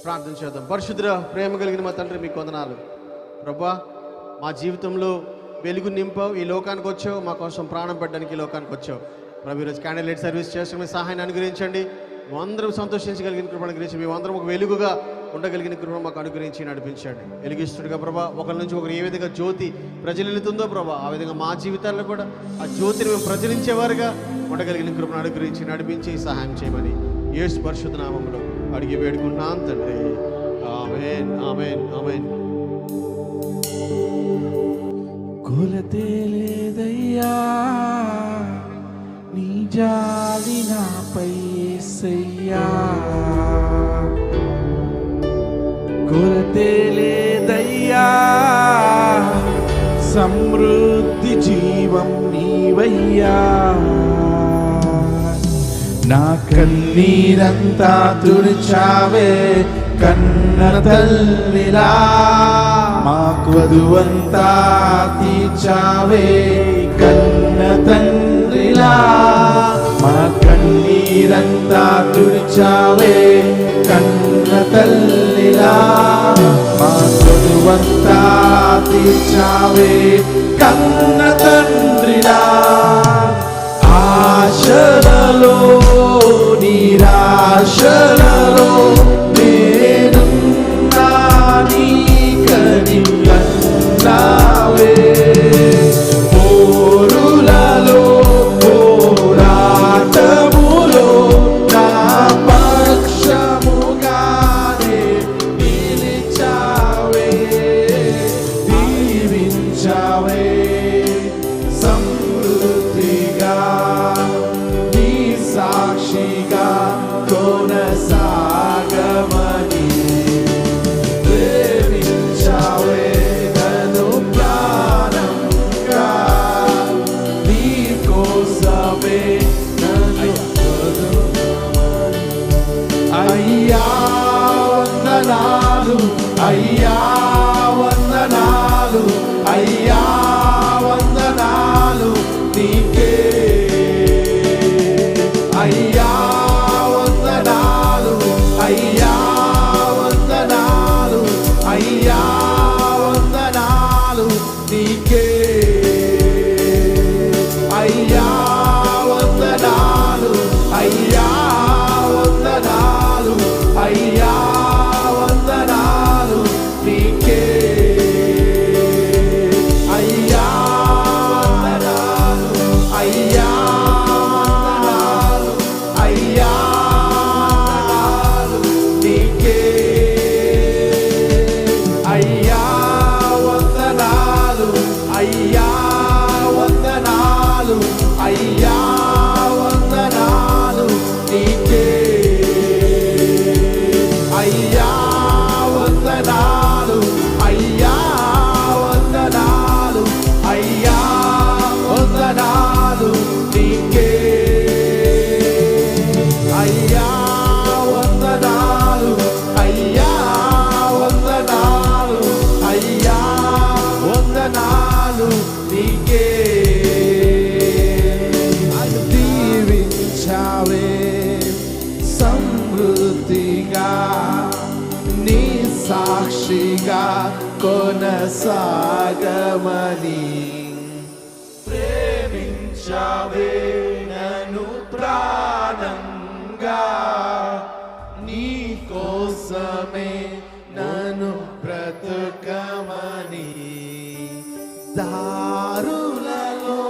ప్రార్థన చేద్దాం. పరిశుద్ధ ప్రేమ కలిగిన మా తండ్రి మీకు వందనాలు ప్రభువా. మా జీవితంలో వెలుగు నింపావు, ఈ లోకానికి వచ్చావు, మా కోసం ప్రాణం పెట్టడానికి ఈ లోకానికి వచ్చావు ప్రభు. ఈరోజు క్యాండిల్ లైట్ సర్వీస్ చేసుకుని సహాయాన్ని అనుగ్రహించండి. మేమందరం సంతోషించగలిగిన కృపను అనుగ్రహించి మేమందరం ఒక వెలుగుగా ఉండగలిగిన కృపను మాకు అనుగ్రహించి నడిపించండి. వెలుగిస్తుడుగా ప్రభా, ఒకరి నుంచి ఒకరు ఏ విధంగా జ్యోతి ప్రజ్వలితుందో ప్రభా, ఆ విధంగా మా జీవితాల్లో కూడా ఆ జ్యోతిని మేము ప్రజ్వలించేవారుగా ఉండగలిగిన కృపను అనుగ్రహించి నడిపించి సహాయం చేయమని యేసు పరిశుద్ధ నామములో అడిగి వేడుకుంటున్నాం తండ్రి. ఆమేన్, ఆమేన్, ఆమేన్. కొలతే లేదయ్యా నీ జాలి నాపై యేసయ్యా, కొలతే లేదయ్యా సమృద్ధి జీవం నీవయ్యా. నా కన్నీరంతా తుడిచావే కన్న తల్లిలా, మా కొదువంతా తీర్చావే కన్న తండ్రిలా. మా కన్నీరంతా తుడిచావే కన్న తల్లిలా, మా కొదువంతా తీర్చావే కన్న తండ్రిలా. ఆశలలో నిరాశలలో నేనున్నా నీకని అన్నావే. పోరులలో పోరాటములో నా పక్షముగానే నిలిచావే, దీవించావే సమృద్ధిగా, నీ సాక్షిగా కొనసాగమని ప్రేమించావే నన్ను ప్రాణంగా, నీ కోసమే నన్ను వదులుమని. అయ్యా వందనాలు, అయ్యా వందనాలు, అయ్యా వందనాలు నీకే. అయ్యా వందనాలు, అయ్యా వందనాలు, అయ్యా వందనాలు నీకే. అయ్యా వందనాలు, అయ్యా వందనాలు, అయ్యా వందనాలు నీకే. అయ్యా వందనాలు, అయ్యా వందనాలు, అయ్యా నీకే. అయ్యా వందనాలు, అయ్యా వందనాలు, అయ్యా వందనాలు నీకే. అయ్యా వందనాలు, అయ్యా వందనాలు, అయ్యా వందనాలు నీకే. అయ్యా వందనాలు, అయ్యా వందనాలు, అయ్యా వందనాలు నీకే. దీవించావే సమృద్ధిగా, నీ సాక్షిగా కొనసాగమని ప్రేమించావే నన్ను ప్రాణంగా, నీ కోసమే నన్ను బ్రతుకమని. దారులలో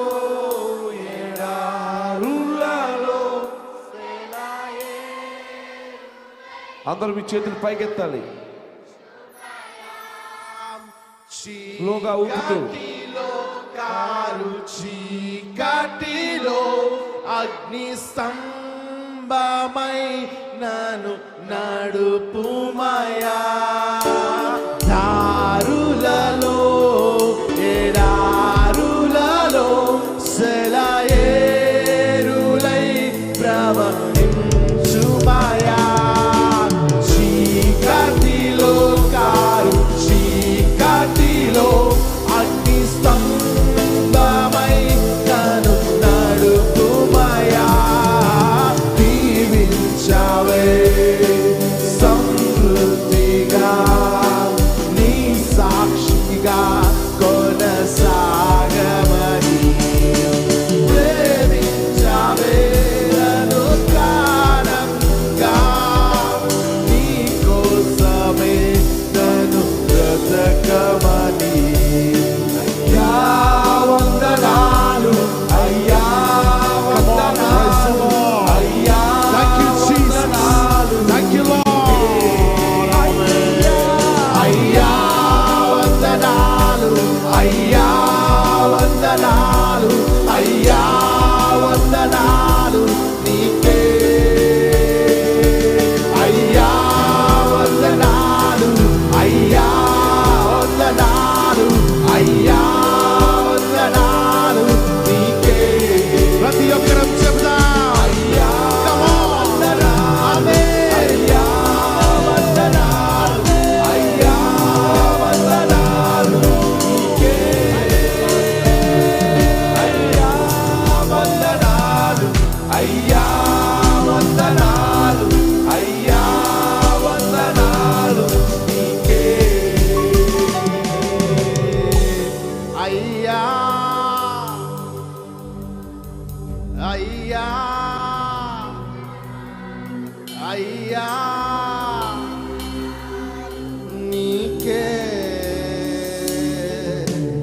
ఎడారులలో అందరూ మీ చేతులు పైకెత్తాలి. స్లోగా ఊపుతూ చీకటిలో అగ్ని స్తంభమై నన్ను నడుపుమయా. దారులలో ఎడారులలో సెలయేరులై ప్రవహించుమయా. చీకటిలో కారు చీకటిలో అగ్ని స్తంభమై నన్ను నడుపుమయా. దీవించావే సమృద్ధి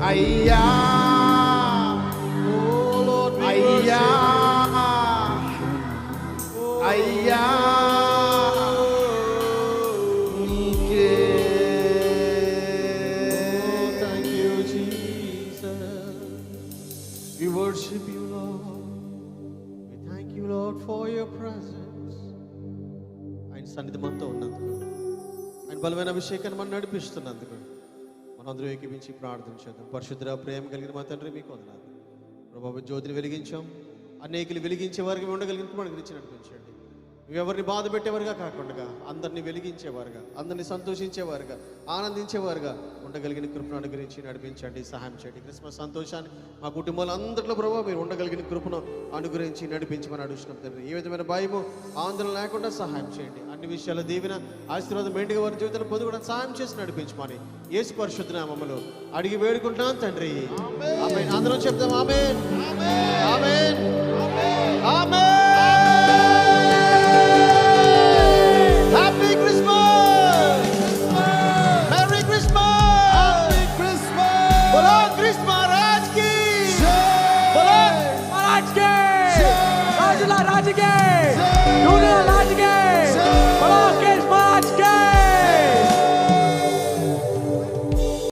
అయ్యా అయ్యా అయ్యా నీకే Thank you, Jesus. We worship you, Lord. We thank you, Lord, for your presence. ఆయన సన్నిధి మనతో ఉన్నందుకు, ఆయన బలమైన అభిషేకాన్ని మనం నడిపిస్తున్నందుకు మనందరూ ఏకీపించి ప్రార్థన చేద్దాం. పరిశుద్ధ ప్రేమ కలిగిన మా తండ్రి మీకు వందనాలు. ప్రభావ జ్యోతిని వెలిగించాం, అనేకులు వెలిగించే వారికి ఉండగలిగిన మనకు గురించి నడిపించండి. ఎవరిని బాధ పెట్టేవారుగా కాకుండా అందరినీ వెలిగించేవారుగా, అందరినీ సంతోషించేవారుగా, ఆనందించేవారుగా ఉండగలిగిన కృపను అనుగ్రహించి నడిపించండి, సహాయం చేయండి. క్రిస్మస్ సంతోషాన్ని మా కుటుంబాలు అందరిలో ప్రభావ మీరు ఉండగలిగిన కృపను అనుగ్రహించి నడిపించమని అడుగుతున్నాం తండ్రి. ఏ విధమైన భయము ఆందోళన లేకుండా సహాయం చేయండి. అన్ని విషయాల దీవెన ఆశీర్వాదం మెండుగా వారి జీవితాన్ని పొందుకోవడం సహాయం చేసి నడిపించమని యేసు పరిశుద్ధ నామములో అడిగి వేడుకుంటున్నాం తండ్రి. ఆమేన్. అందరం చెప్తాం ఆమేన్, ఆమేన్, ఆమేన్.